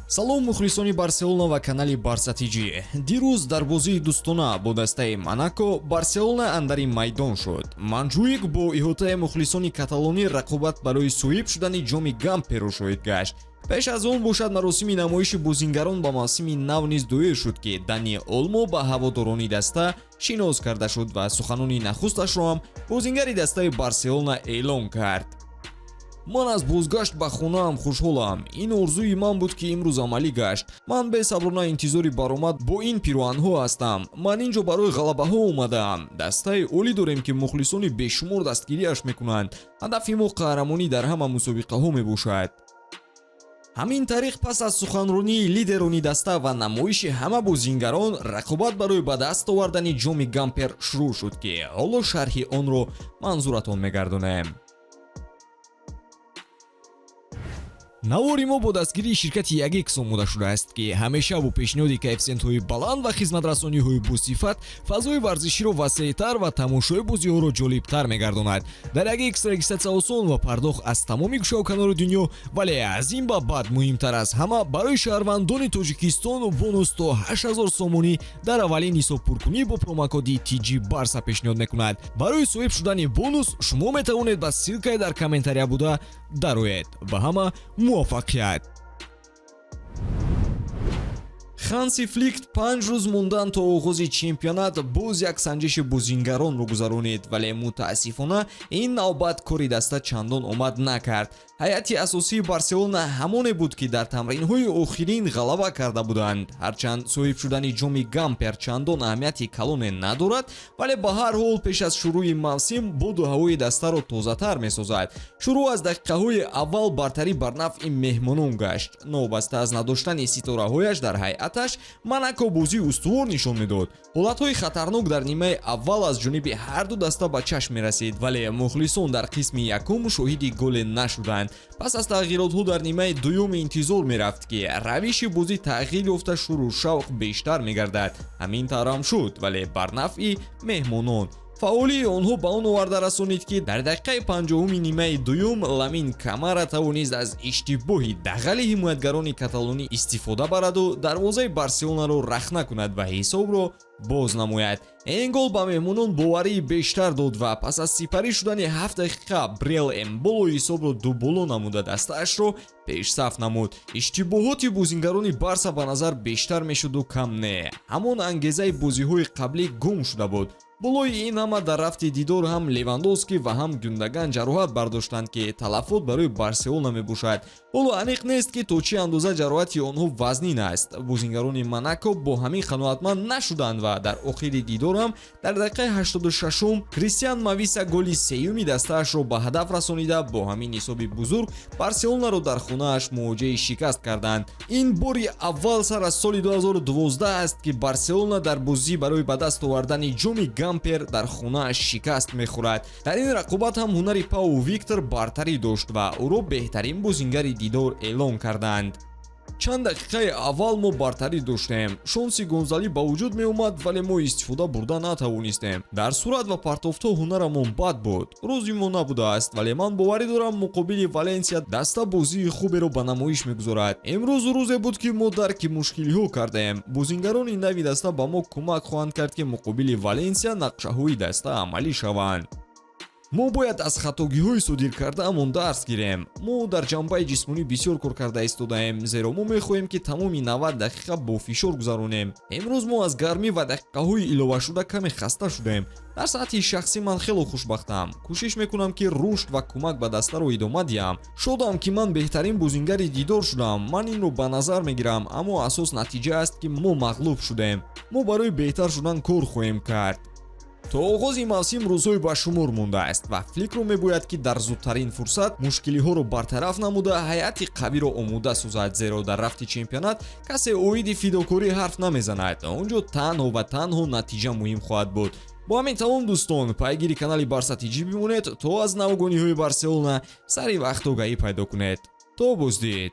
салом мухлисони Барселона ва канали Барса TJ. Дирӯз дар бозии дӯстона бо дастаи Монако Барселона андари майдон шуд. Манҷуик бо иҳотаи мухлисони каталонӣ рақобат барои соҳиб шудани ҷоми Гамперро шоҳид гашт. пеш аз он бошад маросими намоиши бозингарон ба мавсими нав низ доир шуд ки Дани Олмо ба ҳаводорони даста шинос карда шуд ва суханони нахусташро ҳам бозингари дастаи Барселона эълон кард. ман аз бозгашт ба хонаам хушҳолам. ин орзуи ман буд ки имрӯз амалӣ гашт. ман бесаброна интизори баромад бо ин пируанҳо ҳастам. ман ин ҷо барои ғалабаҳо омадаам. дастаи олӣ дорем ки мухлисони бешумор дастгириаш мекунанд. ҳадафи мо қаҳрамонӣ дар ҳама мусобиқаҳо мебошад. ҳамин тариқ пас аз суханронии лидерони даста ва намоиши ҳама бозингарон рақобат барои ба даст овардани ҷоми Гампер шурӯъ шуд ки ҳоло шарҳи онро манзуратон мегардонем. навори мо бо дастгирии ширкати Ягекс омода шудааст ки ҳамеша бо пешниҳоди коэффициентҳои баланд ва хизматрасониҳои босифат фазои варзиширо васеътар ва тамошои бозиҳоро ҷолибтар мегардонад. дар Ягекс регистратсия осон ва пардохт аз тамоми гӯшаву канори дунё, вале аз ин ба баъд муҳимтар аз ҳама барои шаҳрвандони Тоҷикистон бонус то 8000 сомонӣ дар аввалин ҳисобпуркунӣ бо промокоди TJBARCA пешниҳод мекунад. барои соҳиб шудани бонус шумо метавонед ба ссилкаи дар комментария буда дароед. ба ҳама муваффақият. ханси фликт 5 рӯз мондан то оғози чемпионат боз як санҷиши бозингаронро гузаронид, вале мутаассифона ин навбат кори даста чандон омад накард. ҳайати асосии Барселона ҳамоне буд ки дар тамринҳои охирин ғалаба карда буданд. ҳарчанд соҳиб шудани ҷоми Гампер чандон аҳамияти калоне надорад, вале ба ҳар ҳол пеш аз шурӯи мавсим боду ҳавои дастаро тозатар месозад. шурӯъ аз дақиқаҳои аввал бартарӣ бар нафъи меҳмонон гашт. новаста аз надоштани ситораҳояш дар ҳайаташ Монако бозии устувор нишон медод. ҳолатҳои хатарнок дар нимаи аввал аз ҷониби ҳарду даста ба чашм мерасид, вале мухлисон дар қисми якум шоҳиди голе нашуданд. пас аз тағйиротҳо дар нимаи дуюм интизор мерафт ки равиши бозӣ тағйир ёфта шуру шавқ бештар мегардад. ҳамин таврам шуд, вале бар нафъи меҳмонон. фаъолии онҳо ба он оварда расонид ки дар дақиқаи 50-уми нимаи дуюм Ламин Камара тавонист аз иштибоҳи дағали ҳимоятгарони каталонӣ истифода бараду дарвозаи Барселонаро рахна кунад ва ҳисобро боз намояд. ин гол ба меҳмонон боварии бештар дод ва пас аз сипарӣ шудани 7 дақиқа Брел Эмболо ҳисобро дуболо намуда дастаашро пешсаф намуд. иштибоҳоти бозингарони Барса ба назар бештар мешуду кам не. ҳамон ангезаи бозиҳои қаблӣ гум шуда буд. болои ин ҳама дар рафти дидор ҳам Левандовский ва ҳам Гюндоган ҷароҳат бардоштанд ки талафот барои Барселона мебошад. ҳоло аниқ нест ки то чӣ андоза ҷароҳати онҳо вазнин аст. бозингарони Монако бо ҳамин қаноатманд нашуданд ва дар охири дидор ҳам дар дақиқаи 86 Кристиан Мависа голи сеюми дастаашро ба ҳадаф расонида бо ҳамин ҳисоби бузург Барселонаро дар хонааш мувоҷиҳаи шикаст карданд. ин бори аввал сар аз соли 2012 аст ки Барселона дар бозӣ барои ба даст овардани ҷоми Гампер дар хонааш шикаст мехӯрад. дар ин рақобат ҳам ҳунари Пау Виктор бартарӣ дошт ва ӯро беҳтарин бозингари дидор эълон карданд. чанд дақиқаи аввал мо бартарӣ доштем. шонси гонзалӣ ба вуҷуд меомад, вале мо истифода бурда натавонистем. дар сурат ва партофтҳо ҳунарамон бад буд. рӯзи мо набудааст, вале ман боварӣ дорам муқобили Валенсия даста бозии хуберо ба намоиш мегузорад. имрӯз рӯзе буд ки мо дарки мушкилиҳо кардем. бозингарони нави даста ба мо кӯмак хоҳанд кард ки муқобили Валенсия нақшаҳои даста амалӣ шаванд. мо бояд аз хатогиҳои содир кардаамон дарс гирем. мо дар ҷанбаи ҷисмонӣ бисёр кор карда истодаем, зеро мо мехоҳем ки тамоми 90 дақиқа бо фишор гузаронем. имрӯз мо аз гармӣ ва дақиқаҳои иловашуда каме хаста шудем. дар сатҳи шахсӣ ман хело хушбахтам. кӯшиш мекунам ки рушд ва кӯмак ба дастаро идома диҳам. шодам ки ман беҳтарин бозингари дидор шудам. ман инро ба назар мегирам, аммо асос натиҷа аст ки мо мағлуб шудем. мо барои беҳтар шудан кор хоҳем кард. то оғози мавсим рӯзҳои ба шумор мондааст ва фликро мебояд ки дар зудтарин фурсат мушкилиҳоро бартараф намуда ҳайати қавиро омода созад, зеро дар рафти чемпионат касе оиди фидокорӣ ҳарф намезанад. онҷо танҳо ва танҳо натиҷа муҳим хоҳад буд. бо ҳамин тамом дӯстон, пайгири канали Барса TJ бимонед то аз навгониҳои Барселона сари вақт огаҳӣ пайдо кунед. то боздид.